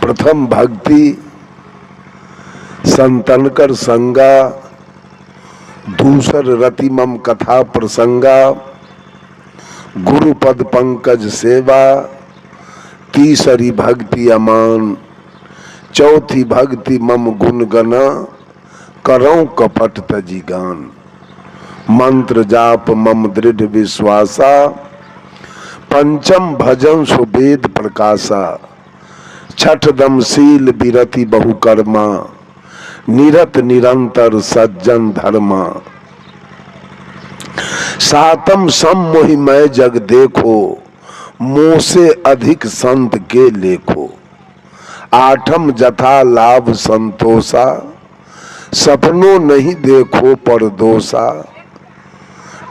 प्रथम भक्ति, संतन कर संगा, दूसर रति मम कथा प्रसंगा, गुरु पद पंकज सेवा, तीसरी भक्ति अमान, चौथी भक्ति मम गुण गना, करऊं कपट तजी गान। मंत्र जाप मम दृढ़ विश्वासा, पंचम भजन सुवेद प्रकाशा, छठ दम शील विरति बहुकर्मा, निरत निरंतर सज्जन धर्मा। सातम सम मोहिमय जग देखो, मोह से अधिक संत के लेखो। आठम जथा लाभ संतोषा, सपनों नहीं देखो परदोषा।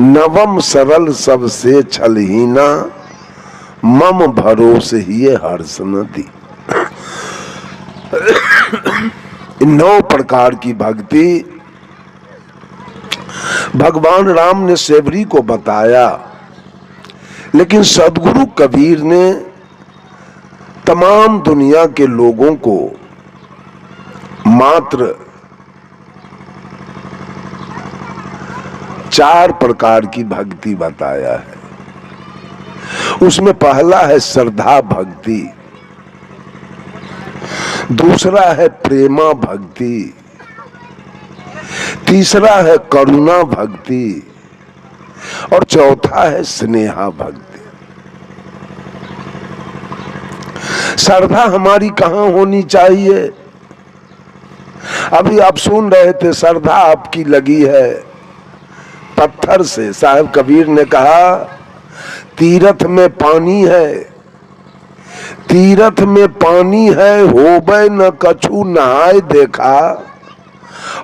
नवम सरल सबसे छलहीना, मम भरोसे ही हर्ष न दी। 9 प्रकार की भक्ति भगवान राम ने सेवरी को बताया, लेकिन सदगुरु कबीर ने तमाम दुनिया के लोगों को मात्र 4 प्रकार की भक्ति बताया है। उसमें पहला है श्रद्धा भक्ति, दूसरा है प्रेमा भक्ति, तीसरा है करुणा भक्ति और चौथा है स्नेहा भक्ति। श्रद्धा हमारी कहां होनी चाहिए? अभी आप सुन रहे थे, श्रद्धा आपकी लगी है पत्थर से। साहब कबीर ने कहा, तीरथ में पानी है, तीरथ में पानी है, होबे न कछु नहाय देखा।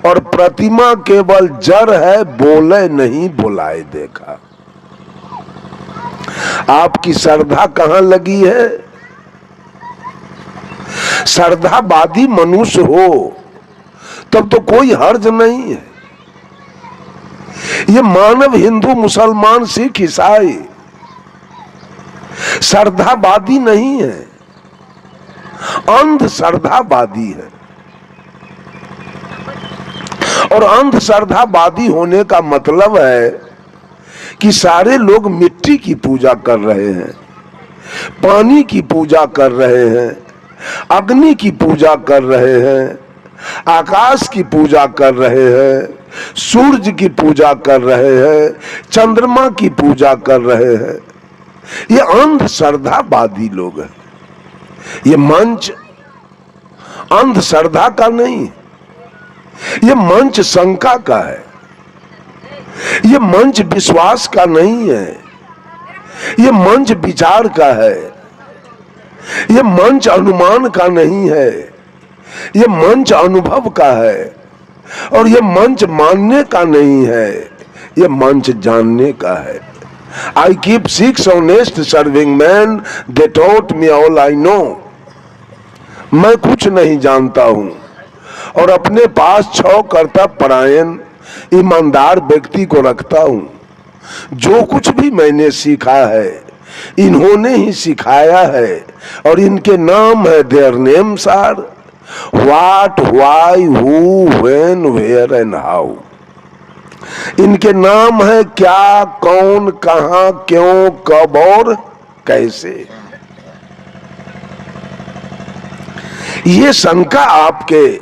और प्रतिमा केवल जड़ है, बोले नहीं बुलाए देखा। आपकी श्रद्धा कहां लगी है? श्रद्धावादी मनुष्य हो तब तो कोई हर्ज नहीं है। ये मानव हिंदू मुसलमान सिख ईसाई श्रद्धावादी नहीं है, अंध श्रद्धावादी है। और अंध श्रद्धावादी होने का मतलब है कि सारे लोग मिट्टी की पूजा कर रहे हैं, पानी की पूजा कर रहे हैं, अग्नि की पूजा कर रहे हैं, आकाश की पूजा कर रहे हैं, सूरज की पूजा कर रहे हैं, चंद्रमा की पूजा कर रहे हैं। ये अंध श्रद्धावादी लोग हैं। ये मंच अंध श्रद्धा का नहीं, ये मंच शंका का है, ये मंच विश्वास का नहीं है, ये मंच विचार का है, ये मंच अनुमान का नहीं है, ये मंच अनुभव का है। और ये मंच मानने का नहीं है, ये मंच जानने का है। I keep 6 honest serving men, they taught me all I know. मैं कुछ नहीं जानता हूं और अपने पास 6 कर्तव्यपरायण ईमानदार व्यक्ति को रखता हूं। जो कुछ भी मैंने सीखा है इन्होंने ही सिखाया है और इनके नाम है, their names are what, why, who, when, where and how। इनके नाम है क्या, कौन, कहां, क्यों, कब और कैसे। ये शंका आपके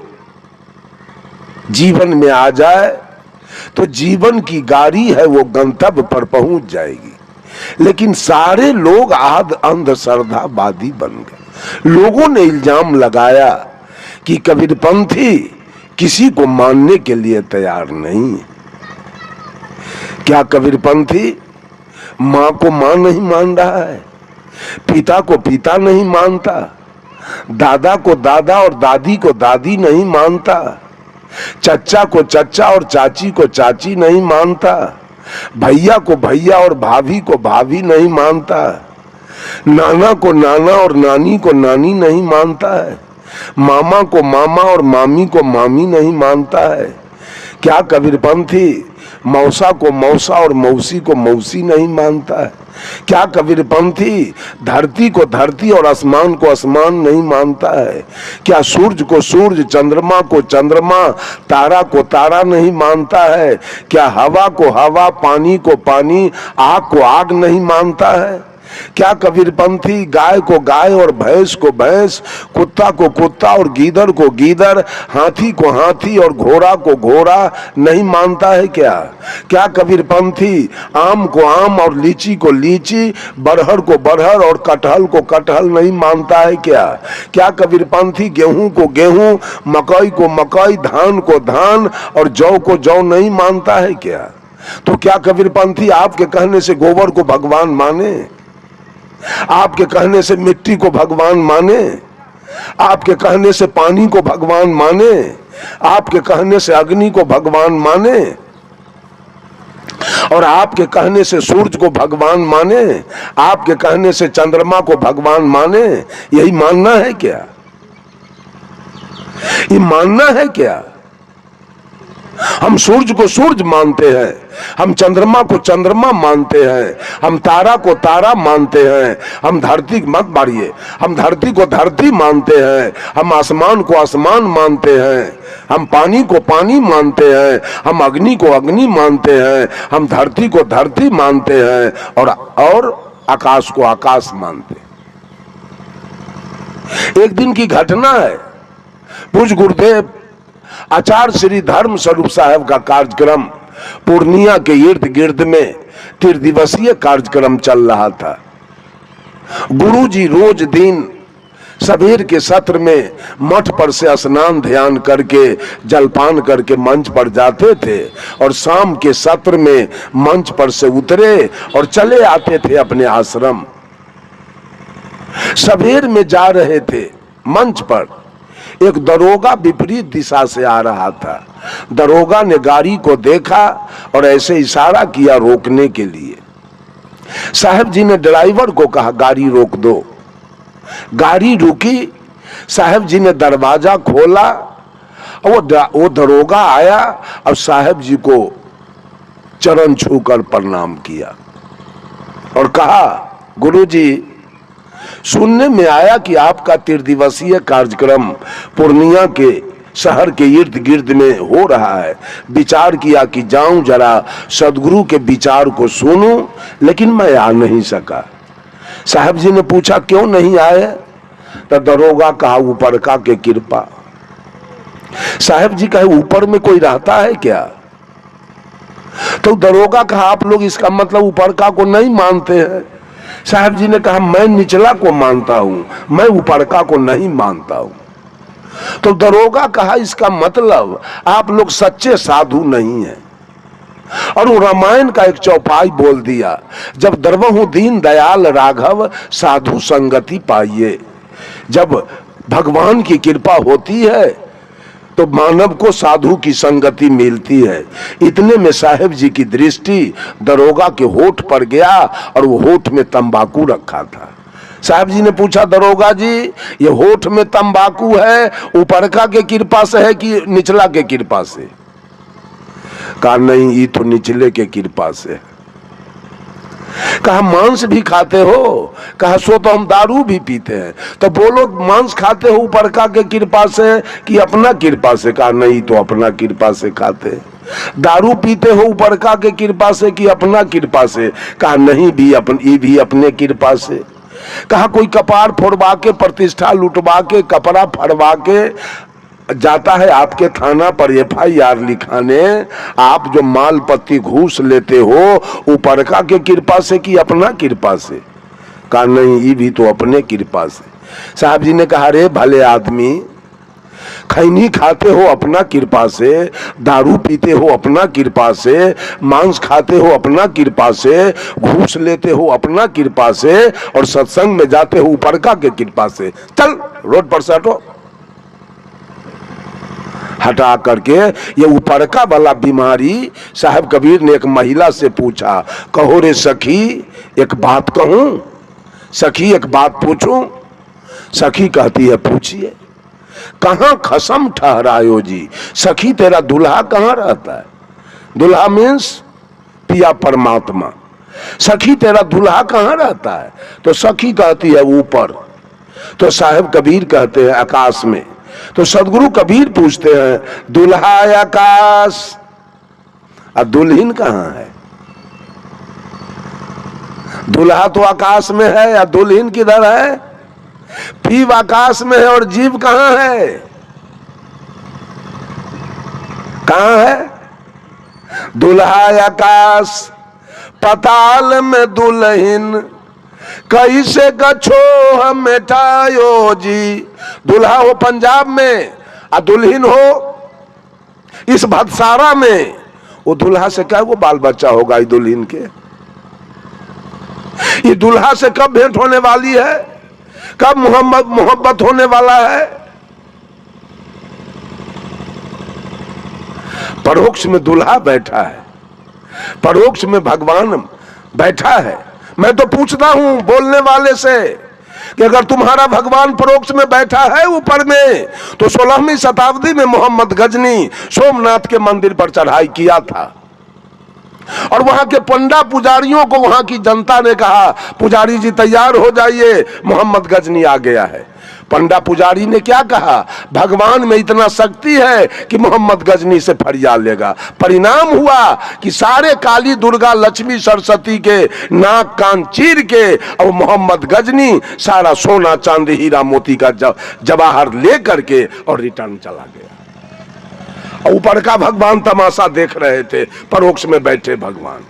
जीवन में आ जाए तो जीवन की गाड़ी है वो गंतव्य पर पहुंच जाएगी। लेकिन सारे लोग अंधश्रद्धावादी बन गए। लोगों ने इल्जाम लगाया कि कबीरपंथी किसी को मानने के लिए तैयार नहीं है। क्या कबीरपंथी माँ को माँ नहीं मान रहा है, पिता को पिता नहीं मानता, दादा को दादा और दादी को दादी नहीं मानता, चच्चा को चच्चा और चाची को चाची नहीं मानता, भैया को भैया और भाभी को भाभी नहीं मानता, नाना को नाना और नानी को नानी नहीं मानता है, मामा को मामा और मामी को मामी नहीं मानता है? क्या कबीरपंथी मौसा को मौसा और मौसी को मौसी नहीं मानता है? क्या कबीरपंथी धरती को धरती और आसमान को आसमान नहीं मानता है? क्या सूरज को सूरज, चंद्रमा को चंद्रमा, तारा को तारा नहीं मानता है? क्या हवा को हवा, पानी को पानी, आग को आग नहीं मानता है? क्या कबीरपंथी गाय को गाय और भैंस को भैंस, कुत्ता को कुत्ता और गीदड़ को गीदड़, हाथी को हाथी और घोड़ा को घोड़ा नहीं मानता है? क्या कबीरपंथी आम को आम और लीची को लीची, बरहर को बरहर और कटहल को कटहल नहीं मानता है? क्या कबीरपंथी गेहूं को गेहूं, मकई को मकई, धान को धान और जौ को जौ नहीं मानता है? तो क्या कबीरपंथी आपके कहने से गोबर को भगवान माने? आपके कहने से मिट्टी को भगवान माने? आपके कहने से पानी को भगवान माने? आपके कहने से अग्नि को भगवान माने? और आपके कहने से सूरज को भगवान माने? आपके कहने से चंद्रमा को भगवान माने? यही मानना है क्या? ये मानना है क्या? हम सूरज को सूरज मानते हैं, हम चंद्रमा को चंद्रमा मानते हैं, हम तारा को तारा मानते हैं, हम धरती मत मारिए, हम धरती को धरती मानते हैं, हम आसमान को आसमान मानते हैं, हम पानी को पानी मानते हैं, हम अग्नि को अग्नि मानते हैं, हम धरती को धरती मानते हैं और आकाश को आकाश मानते हैं। एक दिन की घटना है, पूज्य गुरुदेव आचार्य श्री धर्म स्वरूप साहब का कार्यक्रम पूर्णिया के इर्द गिर्द में 3 दिवसीय कार्यक्रम चल रहा था। गुरुजी रोज दिन सवेर के सत्र में मठ पर से स्नान ध्यान करके जलपान करके मंच पर जाते थे और शाम के सत्र में मंच पर से उतरे और चले आते थे अपने आश्रम। सवेर में जा रहे थे, मंच पर एक दरोगा विपरीत दिशा से आ रहा था। दरोगा ने गाड़ी को देखा और ऐसे इशारा किया रोकने के लिए। साहब जी ने ड्राइवर को कहा गाड़ी रोक दो। गाड़ी रुकी, साहब जी ने दरवाजा खोला, वो दरोगा आया और साहब जी को चरण छूकर प्रणाम किया और कहा गुरुजी, सुनने में आया कि आपका 3 दिवसीय कार्यक्रम पूर्णिया के शहर के इर्द गिर्द में हो रहा है। विचार किया कि जाऊं जरा सदगुरु के विचार को सुनूं, लेकिन मैं आ नहीं सका। साहब जी ने पूछा क्यों नहीं आए? तो दरोगा कहा ऊपर का के कृपा। साहब जी कहे ऊपर में कोई रहता है क्या? तो दरोगा कहा आप लोग इसका मतलब ऊपर का को नहीं मानते हैं। साहब जी ने कहा मैं निचला को मानता हूं, मैं ऊपरका को नहीं मानता हूं। तो दरोगा कहा इसका मतलब आप लोग सच्चे साधु नहीं हैं। और वो रामायण का एक चौपाई बोल दिया, जब द्रवहु दीन दयाल राघव साधु संगति पाइए। जब भगवान की कृपा होती है तो मानव को साधु की संगति मिलती है। इतने में साहेब जी की दृष्टि दरोगा के होठ पर गया और वो होठ में तंबाकू रखा था। साहब जी ने पूछा दरोगा जी ये होठ में तंबाकू है ऊपरका के कृपा से है कि निचला के कृपा से? कहा नहीं ये तो निचले के कृपा से। कहा मांस भी खाते हो? कहा सो तो हम दारू भी पीते हैं। तो बोलो मांस खाते हो ऊपरका के कृपा से कि अपना कृपा से? कहा नहीं तो अपना कृपा से खाते। दारू पीते हो ऊपरका के कृपा से कि अपना कृपा से? कहा नहीं भी अपने कृपा से। कहा कोई कपार फोड़वा के प्रतिष्ठा लुटवा के कपड़ा फड़वा के जाता है आपके थाना पर FIR लिखाने, आप जो माल पत्ती घूस लेते हो ऊपरका के कृपा से कि अपना कृपा से? कहा नहीं ये भी तो अपने कृपा से। साहब जी ने कहा रे भले आदमी, खैनी खाते हो अपना कृपा से, दारू पीते हो अपना कृपा से, मांस खाते हो अपना कृपा से, घूस लेते हो अपना कृपा से और सत्संग में जाते हो ऊपरका के कृपा से। चल रोड पर से हटो। हटा करके ये ऊपरका वाला बीमारी साहब कबीर ने एक महिला से पूछा, कहो रे सखी एक बात कहूं? सखी एक बात पूछूं? सखी कहती है पूछिए। कहां खसम ठहरायो जी? सखी तेरा दूल्हा कहां रहता है? दुल्हा मीन्स पिया परमात्मा। सखी तेरा दुल्हा कहां रहता है? तो सखी कहती है ऊपर। तो साहेब कबीर कहते हैं आकाश में। तो सदगुरु कबीर पूछते हैं दुल्हा आकाश और दुल्हन कहां है? दुल्हा तो आकाश में है या दुल्हन किधर है? पीव आकाश में है और जीव कहां है? कहां है? दुल्हा आकाश पताल में दुल्हन कैसे गछो हम मिठायो जी। दुल्हा हो पंजाब में और दुल्हन हो इस भदसारा में। वो दुल्हा से क्या वो बाल बच्चा होगा इस दुल्हन के? ये दुल्हा से कब भेंट होने वाली है? कब मोहब्बत होने वाला है? परोक्ष में दुल्हा बैठा है, परोक्ष में भगवान बैठा है। मैं तो पूछता हूं बोलने वाले से कि अगर तुम्हारा भगवान परोक्ष में बैठा है ऊपर में, तो 16वीं शताब्दी में मोहम्मद गजनी सोमनाथ के मंदिर पर चढ़ाई किया था और वहां के पंडा पुजारियों को वहां की जनता ने कहा पुजारी जी तैयार हो जाइए, मोहम्मद गजनी आ गया है। पंडा पुजारी ने क्या कहा? भगवान में इतना शक्ति है कि मोहम्मद गजनी से फरियाद लेगा। परिणाम हुआ कि सारे काली दुर्गा लक्ष्मी सरस्वती के नाक कान चीर के और मोहम्मद गजनी सारा सोना चांदी हीरा मोती का जवाहर ले करके और रिटर्न चला गया। ऊपर का भगवान तमाशा देख रहे थे, परोक्ष में बैठे भगवान।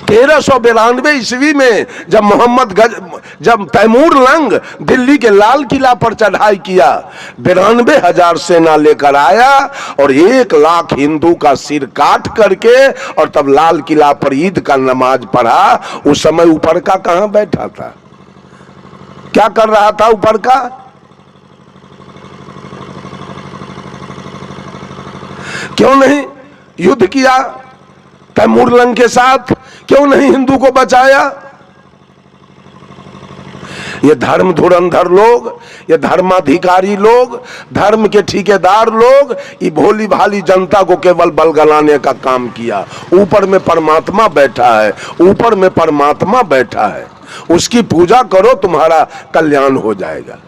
1392 ईस्वी में जब तैमूर लंग दिल्ली के लाल किला पर चढ़ाई किया, 92,000 सेना लेकर आया और 1 लाख हिंदू का सिर काट करके और तब लाल किला पर ईद का नमाज पढ़ा। उस समय ऊपर का कहां बैठा था? क्या कर रहा था ऊपर का? क्यों नहीं युद्ध किया तैमूर लंग के साथ? क्यों नहीं हिंदू को बचाया? ये धर्म धुरंधर लोग, ये धर्माधिकारी लोग, धर्म के ठेकेदार लोग, ये भोली भाली जनता को केवल बलगलाने का काम किया। ऊपर में परमात्मा बैठा है, ऊपर में परमात्मा बैठा है, उसकी पूजा करो तुम्हारा कल्याण हो जाएगा।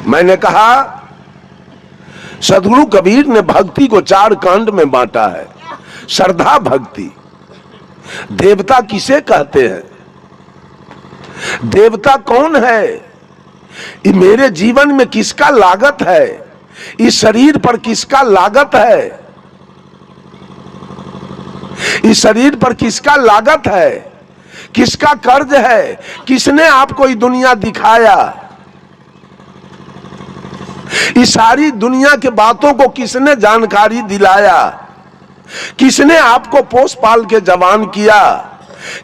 मैंने कहा सदगुरु कबीर ने भक्ति को 4 कांड में बांटा है। श्रद्धा भक्ति। देवता किसे कहते हैं? देवता कौन है? ये मेरे जीवन में किसका लागत है? इस शरीर पर किसका लागत है? इस शरीर पर किसका लागत है? किसका कर्ज है? किसने आपको ये दुनिया दिखाया? इस सारी दुनिया के बातों को किसने जानकारी दिलाया? किसने आपको पोस पाल के जवान किया?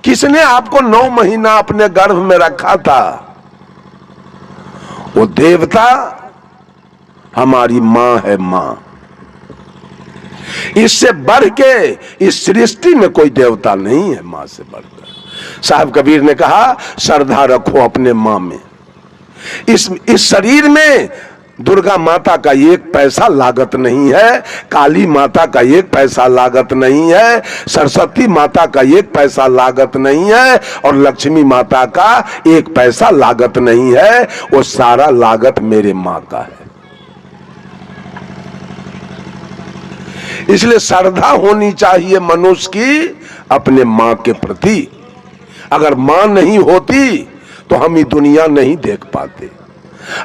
किसने आपको 9 महीना अपने गर्भ में रखा था? वो देवता हमारी मां है। मां, इससे बढ़ के इस सृष्टि में कोई देवता नहीं है मां से बढ़कर। साहब कबीर ने कहा श्रद्धा रखो अपने मां में। इस शरीर में दुर्गा माता का 1 पैसा लागत नहीं है, काली माता का 1 पैसा लागत नहीं है, सरस्वती माता का 1 पैसा लागत नहीं है और लक्ष्मी माता का 1 पैसा लागत नहीं है। वो सारा लागत मेरे मां का है। इसलिए श्रद्धा होनी चाहिए मनुष्य की अपने मां के प्रति। अगर मां नहीं होती तो हम ये दुनिया नहीं देख पाते।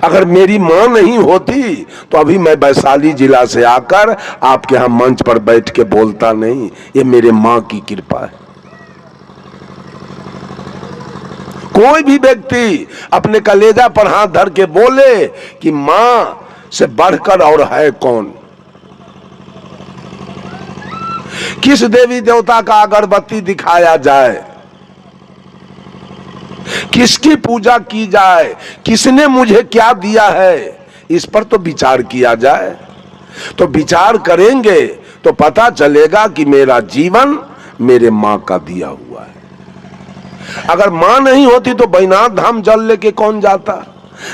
अगर मेरी मां नहीं होती तो अभी मैं वैशाली जिला से आकर आपके यहां मंच पर बैठ के बोलता नहीं। ये मेरे मां की कृपा है। कोई भी व्यक्ति अपने कलेजा पर हाथ धर के बोले कि मां से बढ़कर और है कौन? किस देवी देवता का अगरबत्ती दिखाया जाए? किसकी पूजा की जाए? किसने मुझे क्या दिया है? इस पर तो विचार किया जाए। तो विचार करेंगे तो पता चलेगा कि मेरा जीवन मेरे मां का दिया हुआ है। अगर मां नहीं होती तो बैजनाथ धाम जल लेके कौन जाता?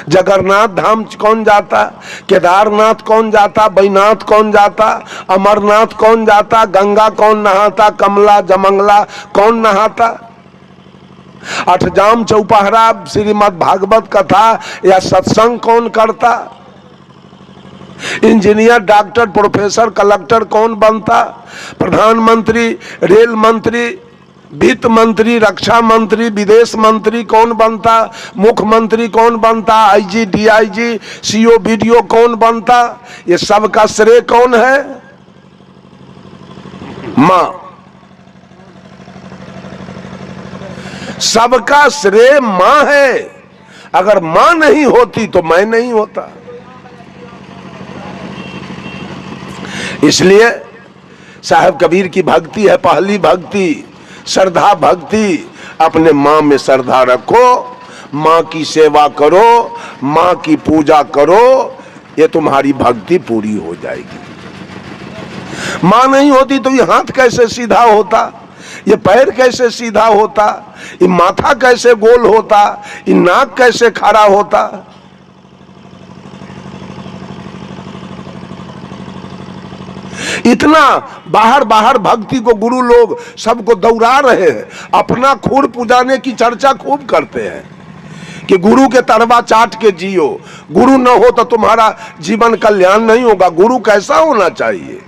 जगन्नाथ धाम कौन जाता, केदारनाथ कौन जाता, बैनाथ कौन जाता, अमरनाथ कौन जाता, गंगा कौन नहाता, कमला जमंगला कौन नहाता, अठजाम चौपहरा श्रीमद् भागवत कथा या सत्संग कौन करता, इंजीनियर डॉक्टर प्रोफेसर कलेक्टर कौन बनता, प्रधानमंत्री रेल मंत्री वित्त मंत्री रक्षा मंत्री विदेश मंत्री कौन बनता, मुख्यमंत्री कौन बनता, आईजी डीआईजी सीओ बीडीओ कौन बनता, ये सब का श्रेय कौन है? मां। सबका श्रेय मां है। अगर मां नहीं होती तो मैं नहीं होता। इसलिए साहब कबीर की भक्ति है पहली भक्ति, श्रद्धा भक्ति। अपने मां में श्रद्धा रखो, मां की सेवा करो, मां की पूजा करो, ये तुम्हारी भक्ति पूरी हो जाएगी। मां नहीं होती तो ये हाथ कैसे सीधा होता, ये पैर कैसे सीधा होता, ये माथा कैसे गोल होता, ये नाक कैसे खड़ा होता। इतना बाहर बाहर भक्ति को गुरु लोग सबको दौड़ा रहे हैं, अपना खूर पुजाने की चर्चा खूब करते हैं कि गुरु के तरवा चाट के जियो, गुरु न हो तो तुम्हारा जीवन कल्याण नहीं होगा। गुरु कैसा होना चाहिए?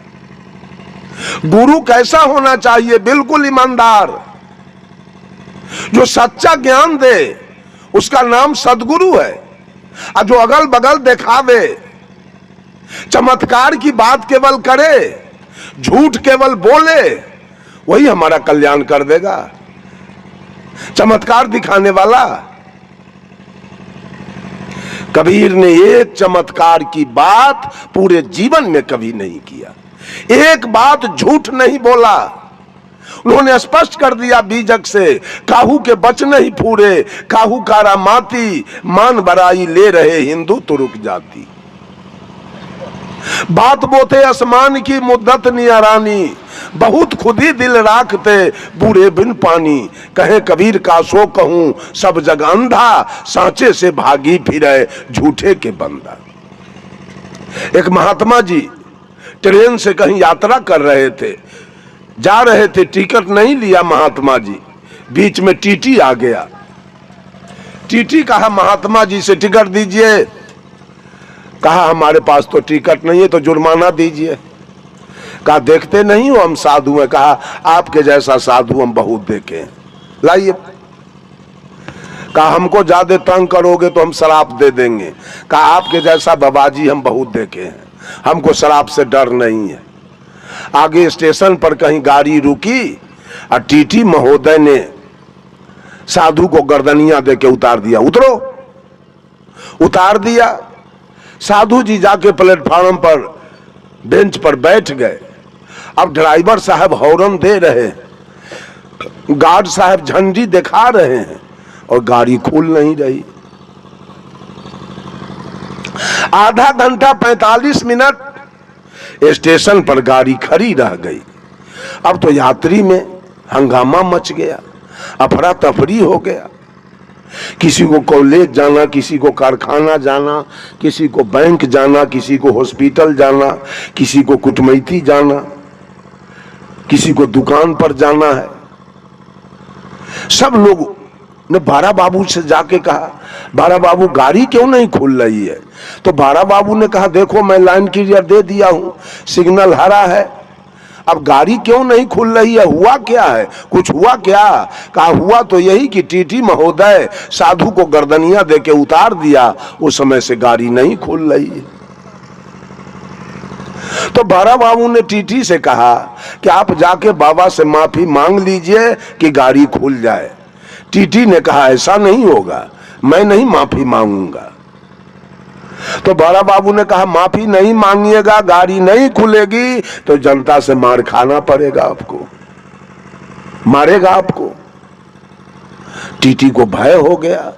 गुरु कैसा होना चाहिए? बिल्कुल ईमानदार, जो सच्चा ज्ञान दे, उसका नाम सदगुरु है। और जो अगल बगल दिखावे, चमत्कार की बात केवल करे, झूठ केवल बोले, वही हमारा कल्याण कर देगा। चमत्कार दिखाने वाला। कबीर ने एक चमत्कार की बात पूरे जीवन में कभी नहीं किया, एक बात झूठ नहीं बोला। उन्होंने स्पष्ट कर दिया बीजक से, काहू के बच नहीं फूरे, काहू कारा माती, मान बराई ले रहे हिंदू तुरुक जाती। बात बोते आसमान की मुद्दत नियरानी, बहुत खुदी दिल राखते बूढ़े बिन पानी। कहे कबीर का सो कहूं सब जग अंधा, सांचे से भागी फिरे झूठे के बंदा। एक महात्मा जी ट्रेन से कहीं यात्रा कर रहे थे, जा रहे थे, टिकट नहीं लिया महात्मा जी, बीच में टीटी आ गया। टीटी कहा महात्मा जी से टिकट दीजिए, कहा हमारे पास तो टिकट नहीं है तो जुर्माना दीजिए। कहा देखते नहीं हो हम साधु हैं, कहा आपके जैसा साधु हम बहुत देखे हैं, लाइए। कहा हमको ज्यादा तंग करोगे तो हम शराब दे देंगे, कहा आपके जैसा बाबाजी हम बहुत देखे हैं, हमको शराब से डर नहीं है। आगे स्टेशन पर कहीं गाड़ी रुकी और टीटी महोदय ने साधु को गर्दनिया दे के उतार दिया, उतरो। उतार दिया। साधु जी जाके प्लेटफार्म पर बेंच पर बैठ गए। अब ड्राइवर साहब हॉर्न दे रहे हैं, गार्ड साहब झंडी दिखा रहे हैं और गाड़ी खुल नहीं रही। आधा घंटा 45 मिनट स्टेशन पर गाड़ी खड़ी रह गई। अब तो यात्री में हंगामा मच गया, अफरा तफरी हो गया। किसी को कॉलेज जाना, किसी को कारखाना जाना, किसी को बैंक जाना, किसी को हॉस्पिटल जाना, किसी को कुटमैती जाना, किसी को दुकान पर जाना है। सब लोग ने बारा बाबू से जाके कहा, बारा बाबू गाड़ी क्यों नहीं खुल रही है? तो बारा बाबू ने कहा देखो मैं लाइन क्लियर दे दिया हूं, सिग्नल हरा है, अब गाड़ी क्यों नहीं खुल रही है? हुआ क्या है? कुछ हुआ क्या? कहा हुआ तो यही कि टीटी महोदय साधु को गर्दनिया देके उतार दिया, उस समय से गाड़ी नहीं खुल रही है। तो बारा बाबू ने टीटी से कहा कि आप जाके बाबा से माफी मांग लीजिए कि गाड़ी खुल जाए। टीटी ने कहा ऐसा नहीं होगा, मैं नहीं माफी मांगूंगा। तो बारा बाबू ने कहा माफी नहीं मांगिएगा, गाड़ी नहीं खुलेगी तो जनता से मार खाना पड़ेगा, आपको मारेगा आपको। टीटी को भय हो गया,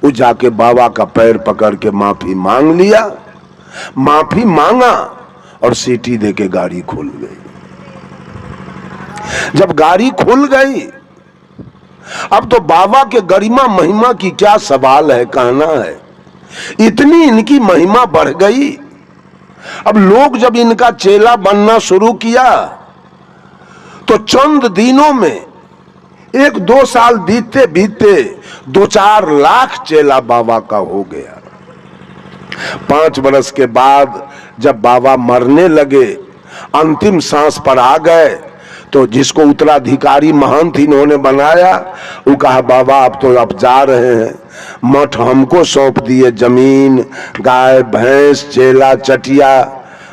वो जाके बाबा का पैर पकड़ के माफी मांग लिया। माफी मांगा और सीटी देके गाड़ी खुल गई। जब गाड़ी खुल गई, अब तो बाबा के गरिमा महिमा की क्या सवाल है, कहना है। इतनी इनकी महिमा बढ़ गई। अब लोग जब इनका चेला बनना शुरू किया तो चंद दिनों में 1-2 साल बीतते बीतते 2-4 लाख चेला बाबा का हो गया। 5 वर्ष के बाद जब बाबा मरने लगे, अंतिम सांस पर आ गए, तो जिसको उत्तराधिकारी महंत इन्होंने बनाया, वो कहा बाबा आप तो अब जा रहे हैं, मठ हमको सौंप दिए, जमीन, गाय भैंस, चेला चटिया,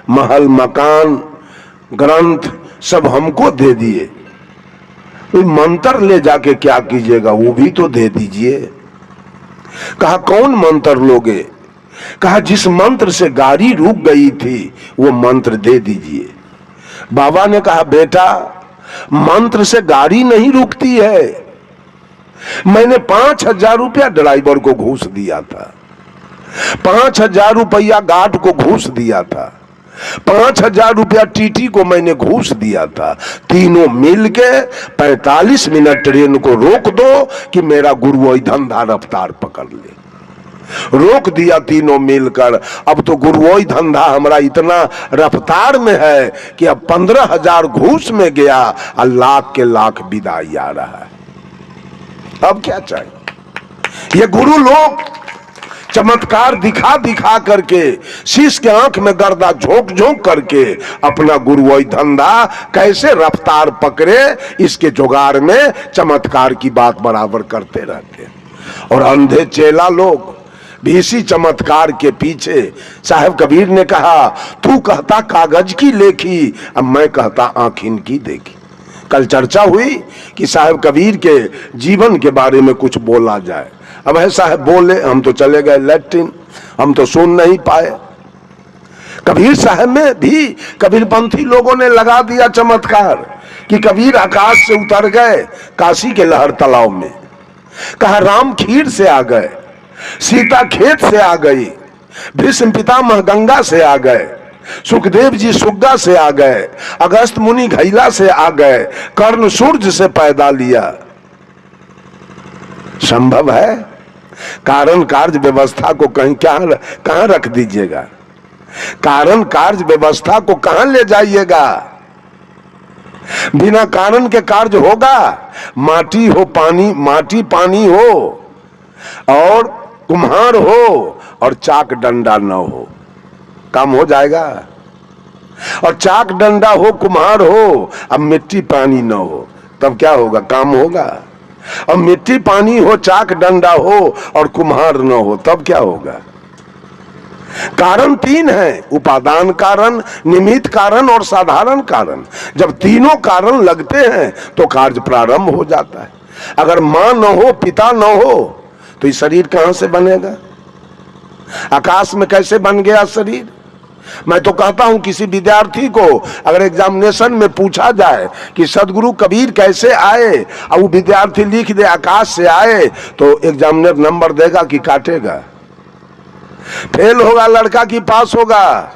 महल मकान, ग्रंथ सब हमको दे दिए, मंत्र ले जाके क्या कीजिएगा, वो भी तो दे दीजिए। कहा कौन मंत्र लोगे? कहा जिस मंत्र से गाड़ी रुक गई थी वो मंत्र दे दीजिए। बाबा ने कहा बेटा मंत्र से गाड़ी नहीं रुकती है, मैंने 5,000 रुपया ड्राइवर को घूस दिया था, 5,000 रुपया गार्ड को घूस दिया था, 5,000 रुपया टीटी को मैंने घूस दिया था, तीनों मिलके 45 मिनट ट्रेन को रोक दो कि मेरा गुरु वही धंधा रफ्तार पकड़ ले। रोक दिया तीनों मिलकर। अब तो गुरुओई धंधा हमारा इतना रफ्तार में है कि अब 15,000 घूस में गया और लाख के लाख विदाई आ रहा है। अब क्या चाहिए? ये गुरु लोग चमत्कार दिखा दिखा करके, शीश के आंख में गर्दा झोंक झोंक करके अपना गुरुओई धंधा कैसे रफ्तार पकड़े, इसके जुगाड़ में चमत्कार की बात बराबर करते रहते हैं। और अंधे चेला लोग भी इसी चमत्कार के पीछे। साहब कबीर ने कहा तू कहता कागज की लेखी, अब मैं कहता आंख इनकी देखी। कल चर्चा हुई कि साहब कबीर के जीवन के बारे में कुछ बोला जाए। अब है साहब बोले, हम तो चले गए लैट्रिन, हम तो सुन नहीं पाए। कबीर साहब में भी कबीरपंथी लोगों ने लगा दिया चमत्कार कि कबीर आकाश से उतर गए काशी के लहर तालाब में। कहा राम खीर से आ गए, सीता खेत से आ गई, भीष्म पितामह गंगा से आ गए, सुखदेव जी सुग्गा से आ गए, अगस्त मुनि घैला से आ गए, कर्ण सूर्य से पैदा लिया। संभव है? कारण कार्य व्यवस्था को कहीं कहां रख दीजिएगा? कारण कार्य व्यवस्था को कहां ले जाइएगा? बिना कारण के कार्य होगा? माटी हो पानी, माटी पानी हो और कुम्हार हो और चाक डंडा न हो, काम हो जाएगा? और चाक डंडा हो, कुम्हार हो, अब मिट्टी पानी न हो, तब क्या होगा? काम होगा? और मिट्टी पानी हो, चाक डंडा हो और कुम्हार न हो, तब क्या होगा? कारण 3 है, उपादान कारण, निमित्त कारण और साधारण कारण। जब तीनों कारण लगते हैं तो कार्य प्रारंभ हो जाता है। अगर मां न हो, पिता न हो, तो ये शरीर कहां से बनेगा? आकाश में कैसे बन गया शरीर? मैं तो कहता हूं किसी विद्यार्थी को अगर एग्जामिनेशन में पूछा जाए कि सदगुरु कबीर कैसे आए, और वो विद्यार्थी लिख दे आकाश से आए, तो एग्जामिनर नंबर देगा कि काटेगा? फेल होगा लड़का कि पास होगा?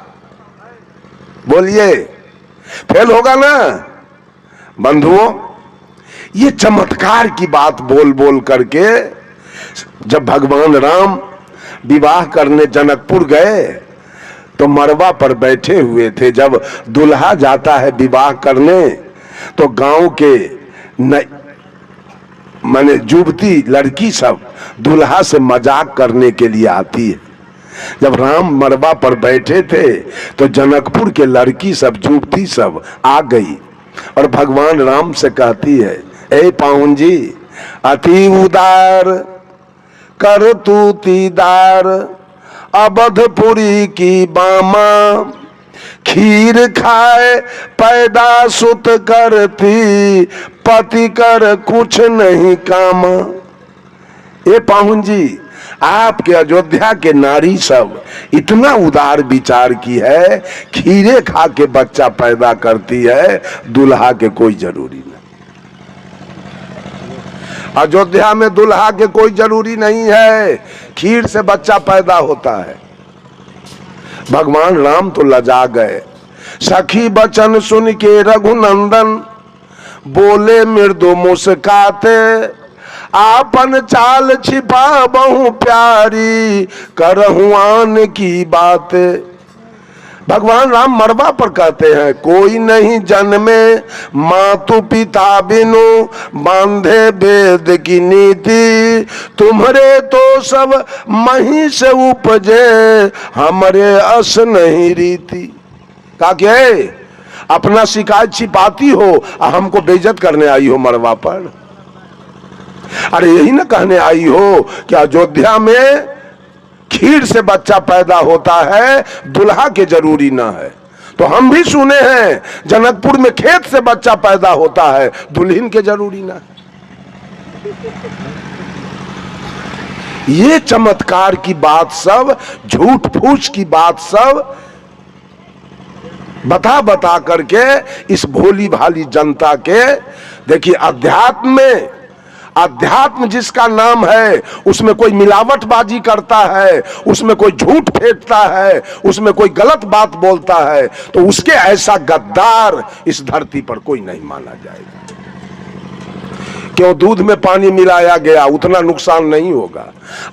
बोलिए, फेल होगा ना? बंधुओं, ये चमत्कार की बात बोल बोल करके जब भगवान राम विवाह करने जनकपुर गए तो मरवा पर बैठे हुए थे। जब दुल्हा जाता है विवाह करने तो गांव के माने युवती लड़की सब दुल्हा से मजाक करने के लिए आती है। जब राम मरवा पर बैठे थे तो जनकपुर के लड़की सब, युवती सब आ गई और भगवान राम से कहती है, ए पाहुन जी, अति उदार कर तू तीदार, अवधपुरी की बामा, खीर खाए पैदा सुत करती, पति कर कुछ नहीं कामा। ये पाहुन जी, आपके अयोध्या के नारी सब इतना उदार विचार की है, खीरे खा के बच्चा पैदा करती है, दुल्हा के कोई जरूरी नहीं। अयोध्या में दुल्हा के कोई जरूरी नहीं है, खीर से बच्चा पैदा होता है। भगवान राम तो लजा गए। सखी बचन सुन के रघुनंदन बोले मृदु मुस्काते, आपन चाल छिपा बहु प्यारी, करहूं आन की बात। भगवान राम मरवा पर कहते हैं, कोई नहीं जन्मे मातु पिता बिनु, बांधे वेद की नीति, तुम्हारे तो सब मही से उपजे, हमरे अस नहीं रीति। कहा क्या है, अपना शिकायत छिपाती हो और हमको बेइज्जत करने आई हो मरवा पर। अरे यही ना कहने आई हो कि अयोध्या में खीर से बच्चा पैदा होता है, दुल्हा के जरूरी ना है। तो हम भी सुने हैं जनकपुर में खेत से बच्चा पैदा होता है, दुल्हन के जरूरी ना है। ये चमत्कार की बात सब, झूठ फूस की बात सब बता बता करके इस भोली भाली जनता के, देखिए अध्यात्म में, अध्यात्म जिसका नाम है उसमें कोई मिलावटबाजी करता है, उसमें कोई झूठ फेंकता है, उसमें कोई गलत बात बोलता है, तो उसके ऐसा गद्दार इस धरती पर कोई नहीं माना जाएगा। क्यों, दूध में पानी मिलाया गया उतना नुकसान नहीं होगा,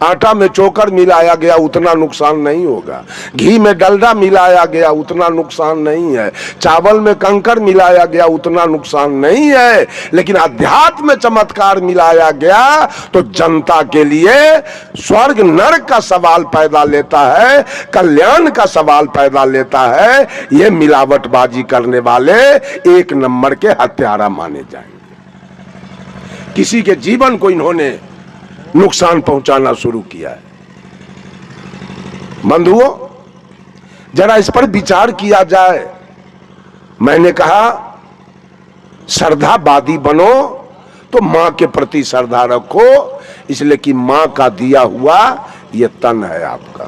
आटा में चोकर मिलाया गया उतना नुकसान नहीं होगा, घी में डलडा मिलाया गया उतना नुकसान नहीं है, चावल में कंकर मिलाया गया उतना नुकसान नहीं है। लेकिन अध्यात्म में चमत्कार मिलाया गया तो जनता के लिए स्वर्ग नरक का सवाल पैदा लेता है, कल्याण का सवाल पैदा लेता है। ये मिलावटबाजी करने वाले एक नंबर के हत्यारा माने जाएंगे। किसी के जीवन को इन्होंने नुकसान पहुंचाना शुरू किया है। बंधुओं, जरा इस पर विचार किया जाए। मैंने कहा श्रद्धावादी बनो तो मां के प्रति श्रद्धा रखो, इसलिए कि मां का दिया हुआ ये तन है आपका,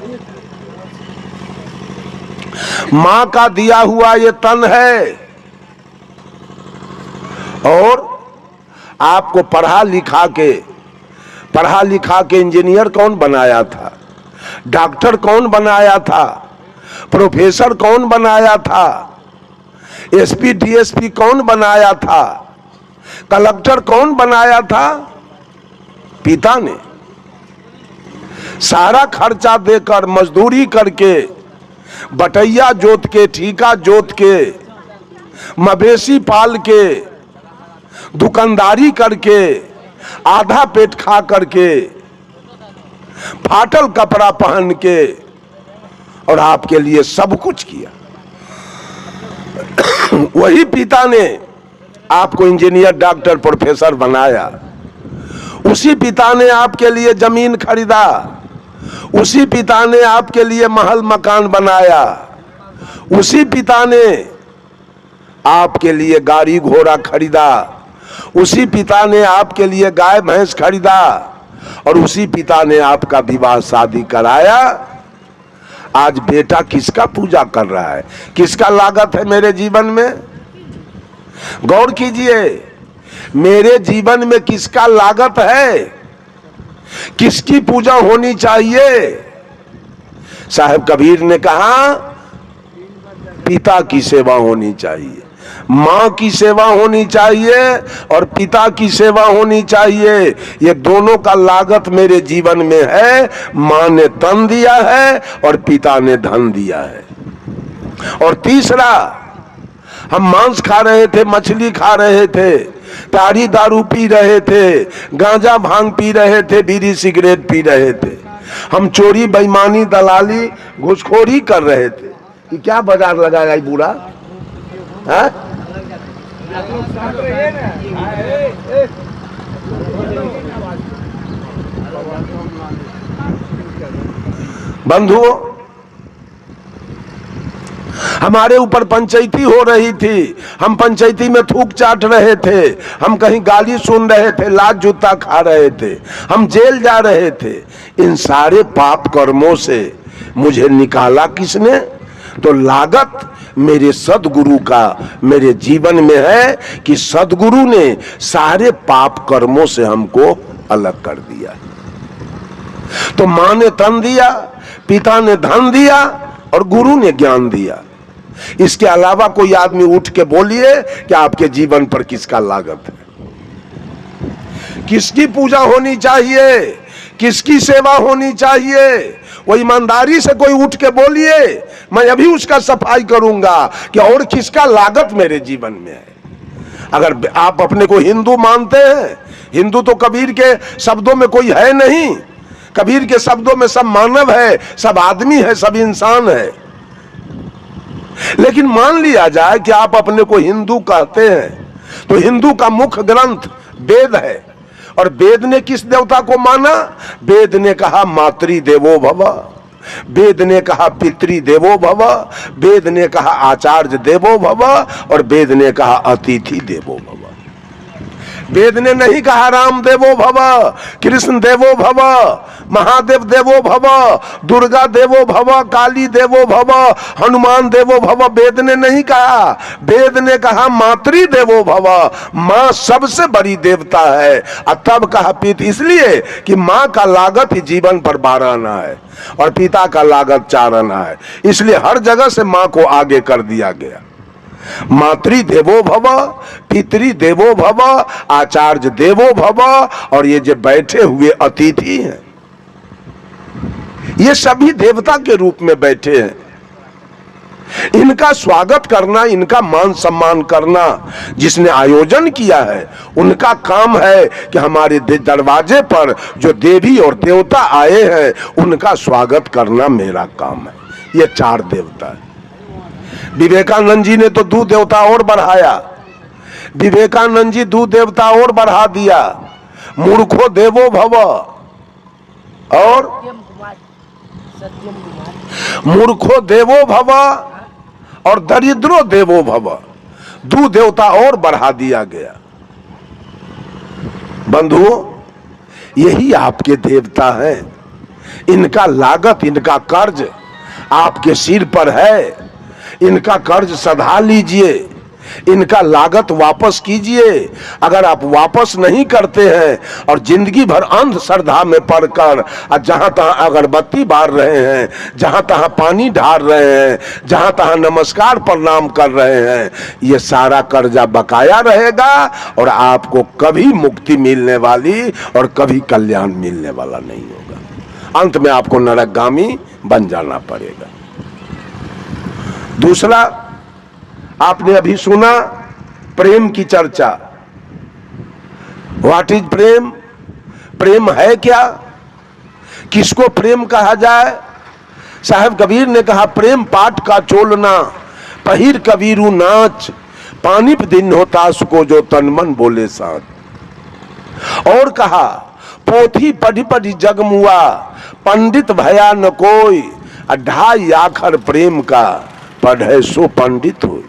मां का दिया हुआ ये तन है। और आपको पढ़ा लिखा के इंजीनियर कौन बनाया था, डॉक्टर कौन बनाया था, प्रोफेसर कौन बनाया था, एसपी डीएसपी कौन बनाया था, कलेक्टर कौन बनाया था? पिता ने। सारा खर्चा देकर, मजदूरी करके, बटैया जोत के, ठीका जोत के, मवेशी पाल के, दुकानदारी करके, आधा पेट खा करके, फाटल कपड़ा पहन के, और आपके लिए सब कुछ किया। वही पिता ने आपको इंजीनियर, डॉक्टर, प्रोफेसर बनाया। उसी पिता ने आपके लिए जमीन खरीदा, उसी पिता ने आपके लिए महल मकान बनाया, उसी पिता ने आपके लिए गाड़ी घोड़ा खरीदा, उसी पिता ने आपके लिए गाय भैंस खरीदा, और उसी पिता ने आपका विवाह शादी कराया। आज बेटा किसका पूजा कर रहा है, किसका लागत है मेरे जीवन में? गौर कीजिए, मेरे जीवन में किसका लागत है, किसकी पूजा होनी चाहिए? साहब कबीर ने कहा पिता की सेवा होनी चाहिए, मां की सेवा होनी चाहिए और पिता की सेवा होनी चाहिए। ये दोनों का लागत मेरे जीवन में है। मां ने तन दिया है और पिता ने धन दिया है। और तीसरा, हम मांस खा रहे थे, मछली खा रहे थे, ताड़ी दारू पी रहे थे, गांजा भांग पी रहे थे, बीड़ी सिगरेट पी रहे थे, हम चोरी बेईमानी दलाली घुसखोरी कर रहे थे। कि क्या बाजार लगाया बुरा है? बंधुओं, हमारे ऊपर पंचायती हो रही थी, हम पंचायती में थूक चाट रहे थे, हम कहीं गाली सुन रहे थे, लात जूता खा रहे थे, हम जेल जा रहे थे। इन सारे पाप कर्मों से मुझे निकाला किसने? तो लागत मेरे सदगुरु का मेरे जीवन में है कि सदगुरु ने सारे पाप कर्मों से हमको अलग कर दिया। तो मां ने तन दिया, पिता ने धन दिया और गुरु ने ज्ञान दिया। इसके अलावा कोई आदमी उठ के बोलिए कि आपके जीवन पर किसका लागत है, किसकी पूजा होनी चाहिए, किसकी सेवा होनी चाहिए, वो ईमानदारी से कोई उठ के बोलिए, मैं अभी उसका सफाई करूंगा कि और किसका लागत मेरे जीवन में है। अगर आप अपने को हिंदू मानते हैं, हिंदू तो कबीर के शब्दों में कोई है नहीं, कबीर के शब्दों में सब मानव है, सब आदमी है, सब इंसान है। लेकिन मान लिया जाए कि आप अपने को हिंदू कहते हैं, तो हिंदू का मुख्य ग्रंथ वेद है, और वेद ने किस देवता को माना? वेद ने कहा मातृ देवो भव, वेद ने कहा पितृ देवो भव, वेद ने कहा आचार्य देवो भव, और वेद ने कहा अतिथि देवो भव। वेद ने नहीं कहा राम देवो भव, कृष्ण देवो भव, महादेव देवो भव, दुर्गा देवो भव, काली देवो भव, हनुमान देवो भव। वेद ने नहीं कहा, वेद ने कहा मातृ देवो भव, माँ सबसे बड़ी देवता है। और तब कहा पिता, इसलिए कि माँ का लागत ही जीवन पर 12 आना है और पिता का लागत 4 आना है, इसलिए हर जगह से माँ को आगे कर दिया गया। मातृ देवो भव, पितृ देवो भव, आचार्य देवो भव, और ये जो बैठे हुए अतिथि हैं, ये सभी देवता के रूप में बैठे हैं। इनका स्वागत करना, इनका मान सम्मान करना जिसने आयोजन किया है, उनका काम है कि हमारे दरवाजे पर जो देवी और देवता आए हैं उनका स्वागत करना मेरा काम है। ये 4 देवता है। विवेकानंद जी ने तो 2 देवता और बढ़ाया, विवेकानंद जी 2 देवता और बढ़ा दिया, मूर्खो देवो भव और मूर्खो देवो भव और दरिद्रो देवो भव। 2 देवता और बढ़ा दिया गया। बंधुओं, यही आपके देवता हैं। इनका लागत, इनका कर्ज आपके सिर पर है। इनका कर्ज सधा लीजिए, इनका लागत वापस कीजिए। अगर आप वापस नहीं करते हैं और जिंदगी भर अंधश्रद्धा में पड़कर जहां तहां अगरबत्ती बार रहे हैं, जहां तहां पानी ढार रहे हैं, जहां तहां नमस्कार प्रणाम कर रहे हैं, ये सारा कर्जा बकाया रहेगा और आपको कभी मुक्ति मिलने वाली और कभी कल्याण मिलने वाला नहीं होगा। अंत में आपको नरकगामी बन जाना पड़ेगा। दूसरा, आपने अभी सुना प्रेम की चर्चा। व्हाट इज प्रेम? प्रेम है क्या? किसको प्रेम कहा जाए? साहब कबीर ने कहा, प्रेम पाट का चोलना, पहिर कबीरू नाच, पानी पे दिन होता उसको जो तन मन बोले साथ। और कहा, पोथी पढ़ी पढ़ी जगमुआ, पंडित भया न कोई, 2.5 आखर प्रेम का, पढ़े सो पंडित हो।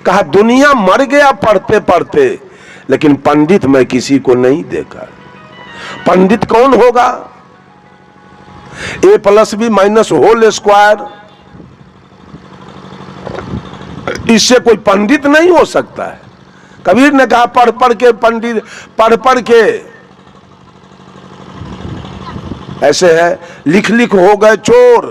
कहा, दुनिया मर गया पढ़ते पढ़ते, लेकिन पंडित मैं किसी को नहीं देखा। पंडित कौन होगा? A+B- इससे कोई पंडित नहीं हो सकता है। कबीर ने कहा, पढ़ पढ़ के पंडित, पढ़ पढ़ के ऐसे है, लिख लिख हो गए चोर।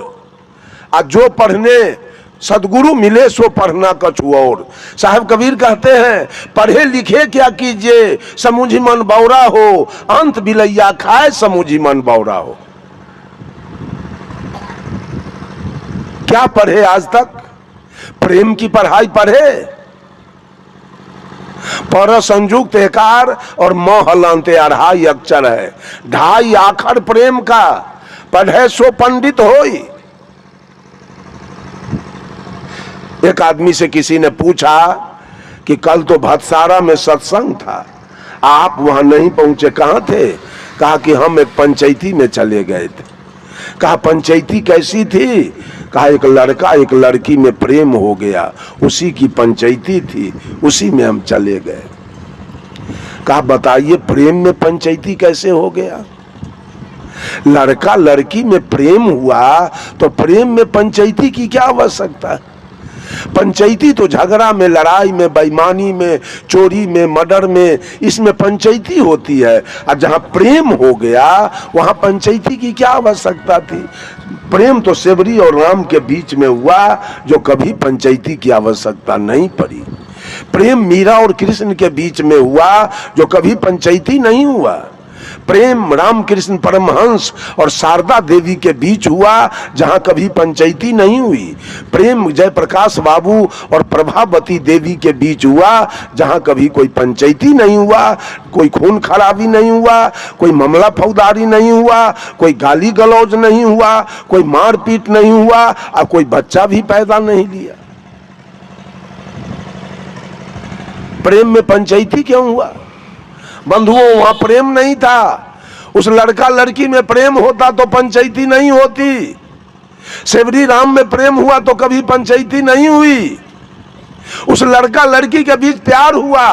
और जो पढ़ने सदगुरु मिले सो पढ़ना कछु और। साहब कबीर कहते हैं, पढ़े लिखे क्या कीजिए, समुझी मन बौरा हो, अंत बिलैया खाए समुझी मन बौरा हो। क्या पढ़े आज तक? प्रेम की पढ़ाई पढ़े? पर संयुक्त एकार और मोहलांते 2.5 अक्षर है, 2.5 आखर प्रेम का, पढ़े सो पंडित होई। एक आदमी से किसी ने पूछा कि कल तो भतसारा में सत्संग था, आप वहां नहीं पहुंचे, कहां थे? कहा कि हम एक पंचायती में चले गए थे। कहा, पंचायती कैसी थी? कहा, एक लड़का एक लड़की में प्रेम हो गया, उसी की पंचायती थी, उसी में हम चले गए। कहा, बताइए प्रेम में पंचायती कैसे हो गया? लड़का लड़की में प्रेम हुआ तो प्रेम में पंचायती की क्या आवश्यकता है? पंचायती तो झगड़ा में, लड़ाई में, बेईमानी में, चोरी में, मर्डर में, इसमें पंचायती होती है। और जहां प्रेम हो गया वहां पंचायती की क्या आवश्यकता थी? प्रेम तो सेवरी और राम के बीच में हुआ, जो कभी पंचायती की आवश्यकता नहीं पड़ी। प्रेम मीरा और कृष्ण के बीच में हुआ, जो कभी पंचायती नहीं हुआ। प्रेम रामकृष्ण परमहंस और शारदा देवी के बीच हुआ, जहां कभी पंचायती नहीं हुई। प्रेम जयप्रकाश बाबू और प्रभावती देवी के बीच हुआ, जहां कभी कोई पंचायती नहीं हुआ, कोई खून खराबी नहीं हुआ, कोई मामला फौजदारी नहीं हुआ, कोई गाली गलौज नहीं हुआ, कोई मारपीट नहीं हुआ और कोई बच्चा भी पैदा नहीं लिया। प्रेम में पंचायती क्यों हुआ? बंधुओं, वहां प्रेम नहीं था। उस लड़का लड़की में प्रेम होता तो पंचायती नहीं होती। सेवरी राम में प्रेम हुआ तो कभी पंचायती नहीं हुई। उस लड़का लड़की के बीच प्यार हुआ।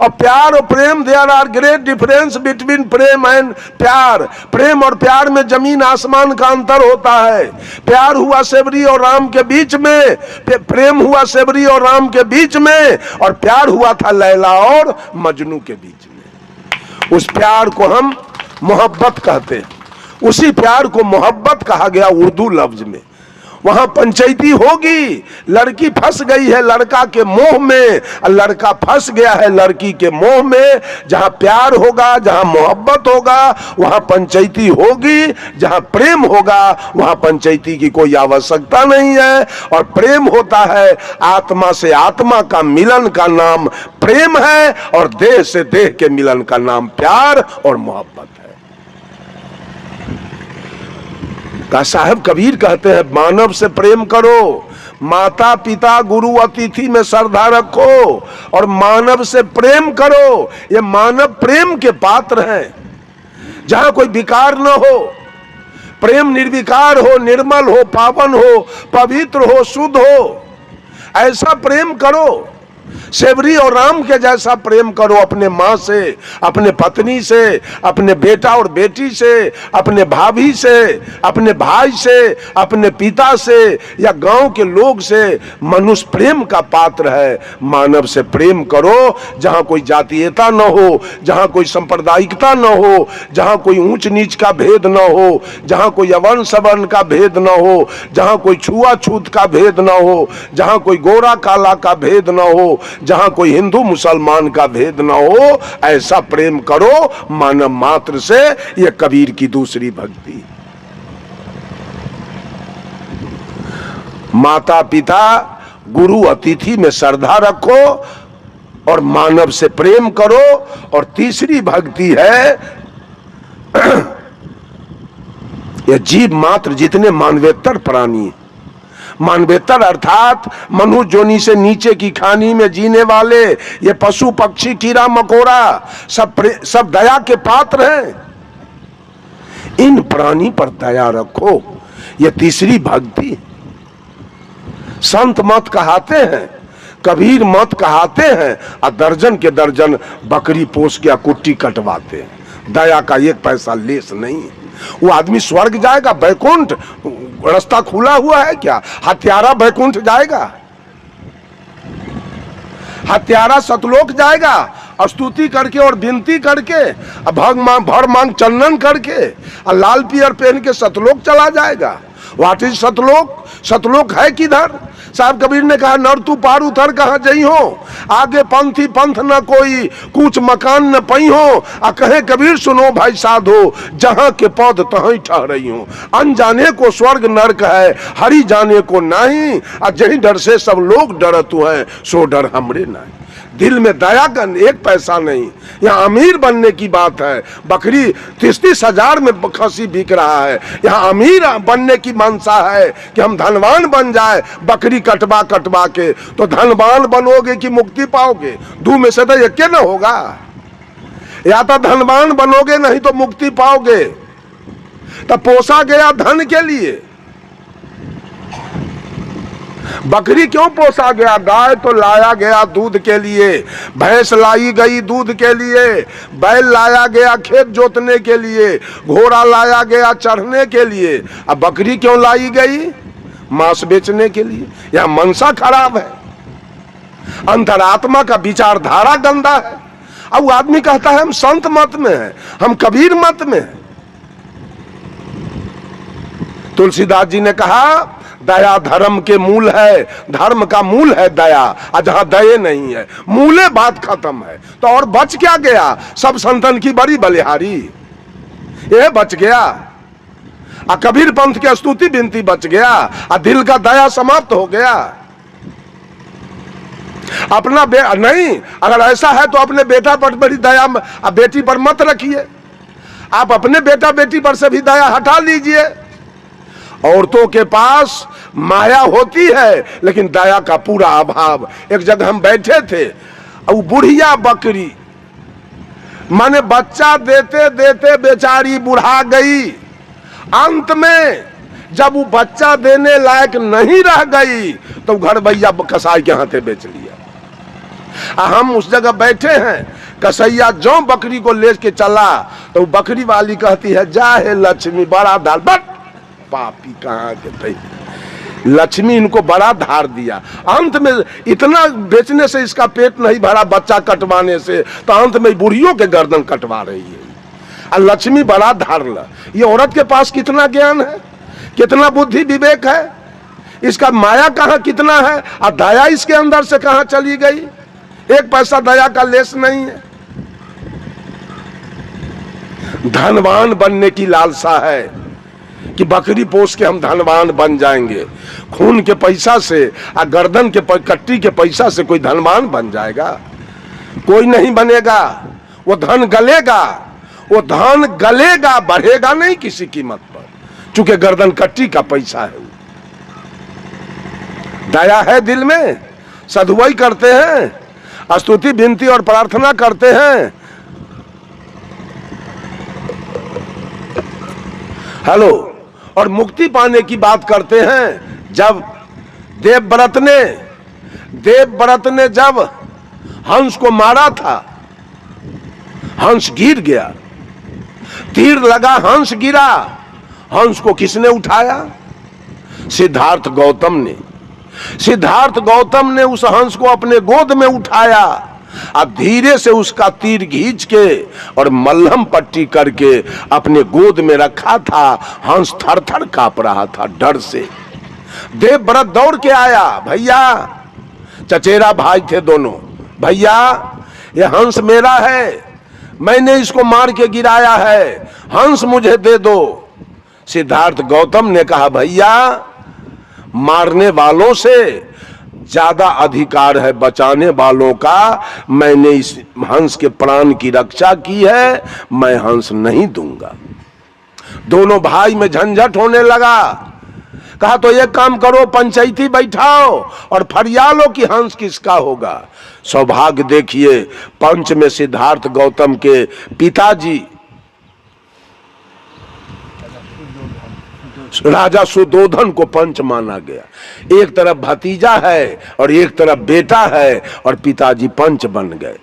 और प्यार और प्रेम, there are great difference between प्रेम एंड प्यार। प्रेम और प्यार में जमीन आसमान का अंतर होता है। प्यार हुआ सेवरी और राम के बीच में, प्रेम हुआ सेवरी और राम के बीच में, और प्यार हुआ था लैला और मजनू के बीच में। उस प्यार को हम मोहब्बत कहते हैं। उसी प्यार को मोहब्बत कहा गया उर्दू लफ्ज में। वहां पंचायती होगी। लड़की फंस गई है लड़का के मोह में, लड़का फंस गया है लड़की के मोह में। जहां प्यार होगा, जहां मोहब्बत होगा, वहां पंचायती होगी। जहां प्रेम होगा, वहां पंचायती की कोई आवश्यकता नहीं है। और प्रेम होता है आत्मा से आत्मा का मिलन का नाम प्रेम है, और देह से देह के मिलन का नाम प्यार और मोहब्बत है। का साहब कबीर कहते हैं, मानव से प्रेम करो, माता पिता गुरु अतिथि में श्रद्धा रखो, और मानव से प्रेम करो। ये मानव प्रेम के पात्र हैं। जहां कोई विकार न हो, प्रेम निर्विकार हो, निर्मल हो, पावन हो, पवित्र हो, शुद्ध हो, ऐसा प्रेम करो। सेवरी और राम के जैसा प्रेम करो। अपने माँ से, अपने पत्नी से, अपने बेटा और बेटी से, अपने भाभी से, अपने भाई से, अपने पिता से, या गांव के लोग से। मनुष्य प्रेम का पात्र है। मानव से प्रेम करो। जहां कोई जातीयता न हो, जहां कोई सांप्रदायिकता न हो, जहां कोई ऊंच नीच का भेद न हो, जहां कोई अवर्ण सवर्ण का भेद न हो, जहां कोई छुआछूत का भेद न हो, जहां कोई गोरा काला का भेद न हो, जहां कोई हिंदू मुसलमान का भेद ना हो, ऐसा प्रेम करो मानव मात्र से। यह कबीर की दूसरी भक्ति। माता पिता गुरु अतिथि में श्रद्धा रखो और मानव से प्रेम करो। और तीसरी भक्ति है यह जीव मात्र जितने मानवेतर प्राणी, मानवेतर अर्थात मनुष्य जोनी से नीचे की खानी में जीने वाले ये पशु पक्षी कीड़ा मकोड़ा सब दया के पात्र हैं। इन प्राणी पर दया रखो। ये तीसरी भक्ति। संत मत कहाते हैं, कबीर मत कहाते हैं, और दर्जन के दर्जन बकरी पोस के कुट्टी कटवाते हैं। दया का एक पैसा लेस नहीं। वो आदमी स्वर्ग जाएगा, बैकुंठ रास्ता खुला हुआ है क्या? हत्यारा बैकुंठ जाएगा, हत्यारा सतलोक जाएगा, स्तुति करके और विनती करके, भर मांग चंदन करके, और लाल पियर पहन के सतलोक चला जाएगा। व्हाट इज सतलोक? सतलोक है किधर? साहब कबीर ने कहा, नर तू पार उतर कहाँ जई हो, आगे पंथी पंथ न कोई, कुछ मकान न पई हो। आ कहे कबीर सुनो भाई साधो, जहाँ के पौध तहीं ठहरई हो। अनजाने को स्वर्ग नरक है, हरि जाने को नहीं। आ जही डर से सब लोग डरत है, सो डर हमरे नहीं। दिल में दया का एक पैसा नहीं। यहाँ अमीर बनने की बात है। बकरी 30-30 हजार में खसी बिक रहा है। यहाँ अमीर बनने की मनसा है कि हम धनवान बन जाए बकरी कटवा कटवा के। तो धनवान बनोगे कि मुक्ति पाओगे? दो में से तो एक न होगा। या तो धनवान बनोगे, नहीं तो मुक्ति पाओगे। तो पोसा गया धन के लिए। बकरी क्यों पोसा गया? गाय तो लाया गया दूध के लिए, भैंस लाई गई दूध के लिए, बैल लाया गया खेत जोतने के लिए, घोड़ा लाया गया चढ़ने के लिए। अब बकरी क्यों लाई गई? मांस बेचने के लिए। यह मनसा खराब है, अंतरात्मा का विचारधारा गंदा है। अब वो आदमी कहता है हम संत मत में हैं, हम कबीर मत में हैं। तुलसीदास जी ने कहा, दया धर्म के मूल है, धर्म का मूल है दया, और जहां दया नहीं है मूले बात खत्म है। तो और बच क्या गया? सब संतन की बड़ी बलिहारी, ये बच गया। आ कबीर पंथ की स्तुति विनती बच गया, आ दिल का दया समाप्त हो गया। अपना नहीं, अगर ऐसा है तो अपने बेटा पर बड़ी दया बेटी पर मत रखिए। आप अपने बेटा बेटी पर से भी दया हटा लीजिए। औरतों के पास माया होती है लेकिन दया का पूरा अभाव। एक जगह हम बैठे थे, वो बुढ़िया बकरी माने बच्चा देते देते बेचारी बुढ़ा गई। अंत में जब वो बच्चा देने लायक नहीं रह गई तो घर भैया कसाई के हाथे बेच लिया। हम उस जगह बैठे हैं, कसैया जो बकरी को ले के चला तो बकरी वाली कहती है, जा है लक्ष्मी बड़ा धार। बट पापी कहाँ के थे, लक्ष्मी इनको बड़ा धार दिया। अंत में इतना बेचने से इसका पेट नहीं भरा, बच्चा कटवाने से, तो अंत में बुढ़ियों के गर्दन कटवा रही है। और लक्ष्मी बड़ा धार ला। ये औरत के पास कितना ज्ञान है, कितना बुद्धि विवेक है, इसका माया कहाँ कितना है, और दया इसके अंदर से कहाँ चली गई। एक पैसा दया का लेस नहीं है। धनवान बनने की लालसा है कि बकरी पोस के हम धनवान बन जाएंगे। खून के पैसा से और गर्दन के कट्टी के पैसा से कोई धनवान बन जाएगा? कोई नहीं बनेगा। वो धन गलेगा, वो धन गलेगा, बढ़ेगा नहीं किसी कीमत पर, चूंकि गर्दन कट्टी का पैसा है। दया है दिल में, सदुआई करते हैं, स्तुति विनती और प्रार्थना करते हैं। हेलो, और मुक्ति पाने की बात करते हैं। जब देवव्रत ने जब हंस को मारा था, हंस गिर गया, तीर लगा, हंस गिरा। हंस को किसने उठाया? सिद्धार्थ गौतम ने उस हंस को अपने गोद में उठाया और धीरे से उसका तीर खींच के और मल्हम पट्टी करके अपने गोद में रखा था। हंस थर थर कांप रहा था डर से। देवव्रत दौड़ के आया, भैया, चचेरा भाई थे दोनों, भैया ये हंस मेरा है, मैंने इसको मार के गिराया है, हंस मुझे दे दो। सिद्धार्थ गौतम ने कहा, भैया मारने वालों से ज्यादा अधिकार है बचाने वालों का। मैंने इस हंस के प्राण की रक्षा की है, मैं हंस नहीं दूंगा। दोनों भाई में झंझट होने लगा। कहा तो एक काम करो, पंचायती बैठाओ और फरियालो कि हंस किसका होगा। सौभाग्य देखिए, पंच में सिद्धार्थ गौतम के पिताजी राजा सुदोधन को पंच माना गया। एक तरफ भतीजा है और एक तरफ बेटा है, और पिताजी पंच बन गए।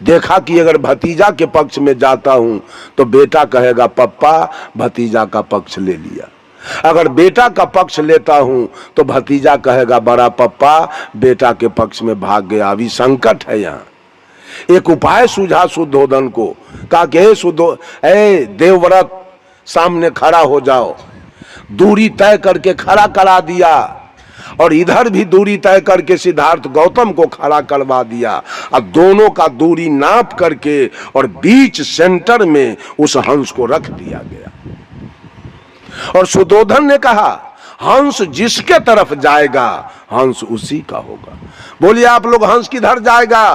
देखा कि अगर भतीजा के पक्ष में जाता हूं तो बेटा कहेगा पप्पा भतीजा का पक्ष ले लिया, अगर बेटा का पक्ष लेता हूं तो भतीजा कहेगा बड़ा पप्पा बेटा के पक्ष में भाग गया। अभी संकट है यहाँ। एक उपाय सूझा सुदोधन को, कहा कि देवव्रत सामने खड़ा हो जाओ। दूरी तय करके खड़ा करा दिया और इधर भी दूरी तय करके सिद्धार्थ गौतम को खड़ा करवा दिया और दोनों का दूरी नाप करके और बीच सेंटर में उस हंस को रख दिया गया। और सुदोधन ने कहा, हंस जिसके तरफ जाएगा हंस उसी का होगा। बोलिए आप लोग, हंस किधर जाएगा?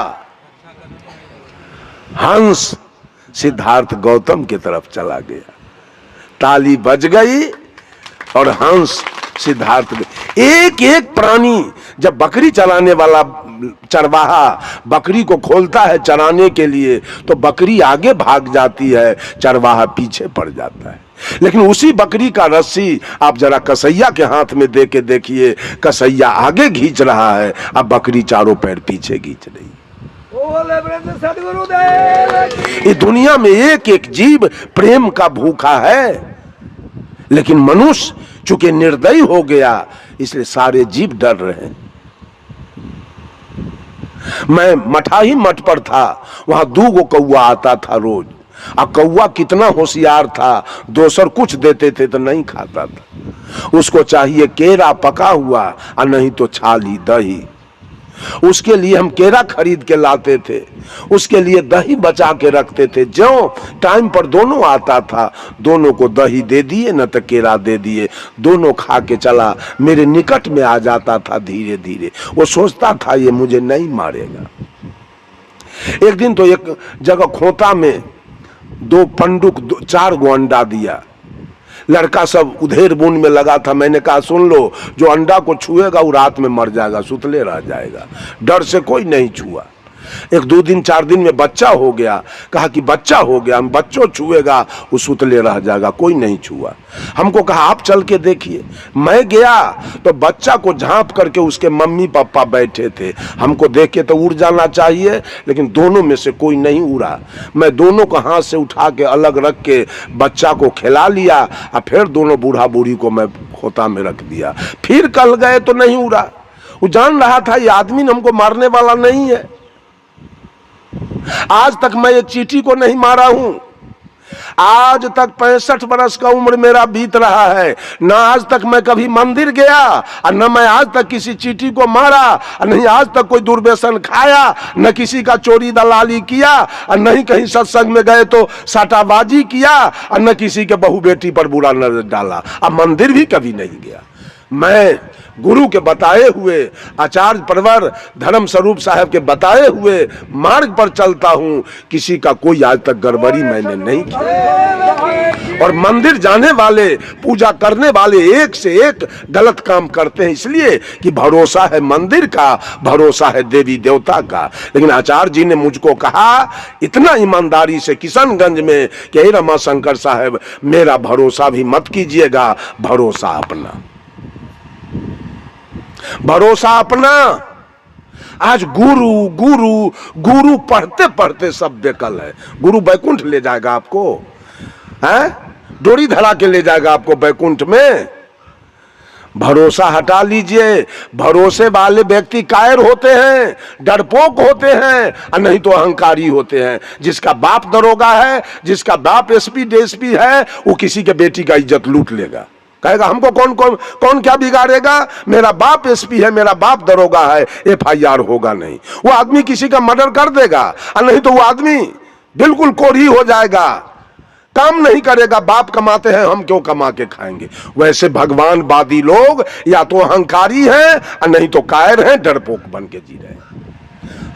हंस सिद्धार्थ गौतम की तरफ चला गया। ताली बज गई और हंस सिद्धार्थ। एक एक प्राणी, जब बकरी चराने वाला चरवाहा बकरी को खोलता है चराने के लिए तो बकरी आगे भाग जाती है, चरवाहा पीछे पड़ जाता है। लेकिन उसी बकरी का रस्सी आप जरा कसैया के हाथ में दे के देखिए, कसैया आगे खींच रहा है, अब बकरी चारों पैर पीछे खींच रही। ये दुनिया में एक एक जीव प्रेम का भूखा है, लेकिन मनुष्य चूंकि निर्दयी हो गया इसलिए सारे जीव डर रहे हैं। मैं मठाही मठ पर था, वहां 2 कौआ आता था रोज। और कौआ कितना होशियार था, दोसर कुछ देते थे तो नहीं खाता था। उसको चाहिए केरा पका हुआ और नहीं तो छाली दही। उसके लिए हम केरा खरीद के लाते थे, उसके लिए दही बचा के रखते थे। जो टाइम पर दोनों आता था, दोनों को दही दे दिए न तो केरा दे दिए, दोनों खा के चला, मेरे निकट में आ जाता था धीरे धीरे। वो सोचता था ये मुझे नहीं मारेगा। एक दिन तो एक जगह खोता में 2 पंडुक 4 गो अंडा दिया। लड़का सब उधेर बुन में लगा था। मैंने कहा सुन लो, जो अंडा को छुएगा वो रात में मर जाएगा, सुतले रह जाएगा। डर से कोई नहीं छुआ। 1-2 दिन 4 दिन में बच्चा हो गया। कहा कि बच्चा हो गया, हम बच्चों छुएगा वो सुतले रह जाएगा, कोई नहीं छुआ। हमको कहा आप चल के देखिए। मैं गया तो बच्चा को झांप करके उसके मम्मी पापा बैठे थे। हमको देख के तो उड़ जाना चाहिए, लेकिन दोनों में से कोई नहीं उड़ा। मैं दोनों को हाथ से उठा के अलग रख के बच्चा को खिला लिया और फिर दोनों बूढ़ा बूढ़ी को मैं खोता में रख दिया। फिर कल गए तो नहीं उड़ा। वो जान रहा था ये आदमी हमको मारने वाला नहीं है। आज तक मैं एक चींटी को नहीं मारा हूं। आज तक 65 बरस का उम्र मेरा बीत रहा है, न आज तक मैं कभी मंदिर गया और न मैं आज तक किसी चींटी को मारा, और नहीं आज तक कोई दुर्व्यसन खाया, न किसी का चोरी दलाली किया, और नहीं कहीं सत्संग में गए तो साटाबाजी किया, और न किसी के बहू बेटी पर बुरा नजर डाला। अब मंदिर भी कभी नहीं गया। मैं गुरु के बताए हुए, आचार्य परवर धर्म स्वरूप साहब के बताए हुए मार्ग पर चलता हूं। किसी का कोई आज तक गड़बड़ी मैंने नहीं की। और मंदिर जाने वाले, पूजा करने वाले एक से एक गलत काम करते हैं, इसलिए कि भरोसा है मंदिर का, भरोसा है देवी देवता का। लेकिन आचार्य जी ने मुझको कहा इतना ईमानदारी से किशनगंज में कि हे रमा शंकर साहब, मेरा भरोसा भी मत कीजिएगा, भरोसा अपना, भरोसा अपना। आज गुरु गुरु गुरु पढ़ते पढ़ते सब बेकल है। गुरु बैकुंठ ले जाएगा आपको, हैं? डोरी धरा के ले जाएगा आपको बैकुंठ में। भरोसा हटा लीजिए। भरोसे वाले व्यक्ति कायर होते हैं, डरपोक होते हैं, और नहीं तो अहंकारी होते हैं। जिसका बाप दरोगा है, जिसका बाप एसपी डीएसपी है, वो किसी के बेटी का इज्जत लूट लेगा। कहेगा हमको कौन क्या बिगाड़ेगा, मेरा बाप एसपी है, मेरा बाप दरोगा है, FIR होगा नहीं। वो आदमी किसी का मर्डर कर देगा, और नहीं तो वो आदमी बिल्कुल कोढ़ी हो जाएगा, काम नहीं करेगा। बाप कमाते हैं, हम क्यों कमा के खाएंगे। वैसे भगवानवादी लोग या तो अहंकारी हैं और नहीं तो कायर हैं, डरपोक बन के जी रहे हैं।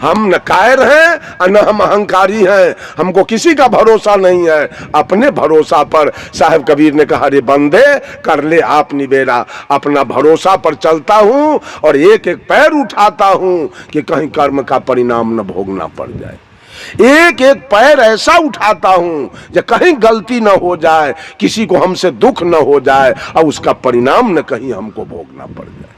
हम न कायर हैं और न हम अहंकारी हैं। हमको किसी का भरोसा नहीं है। अपने भरोसा पर साहब कबीर ने कहा, रे बंदे कर ले आप निबेरा। अपना भरोसा पर चलता हूं और एक एक पैर उठाता हूं कि कहीं कर्म का परिणाम न भोगना पड़ जाए। एक एक पैर ऐसा उठाता हूं कि कहीं गलती न हो जाए, किसी को हमसे दुख न हो जाए और उसका परिणाम न कहीं हमको भोगना पड़ जाए।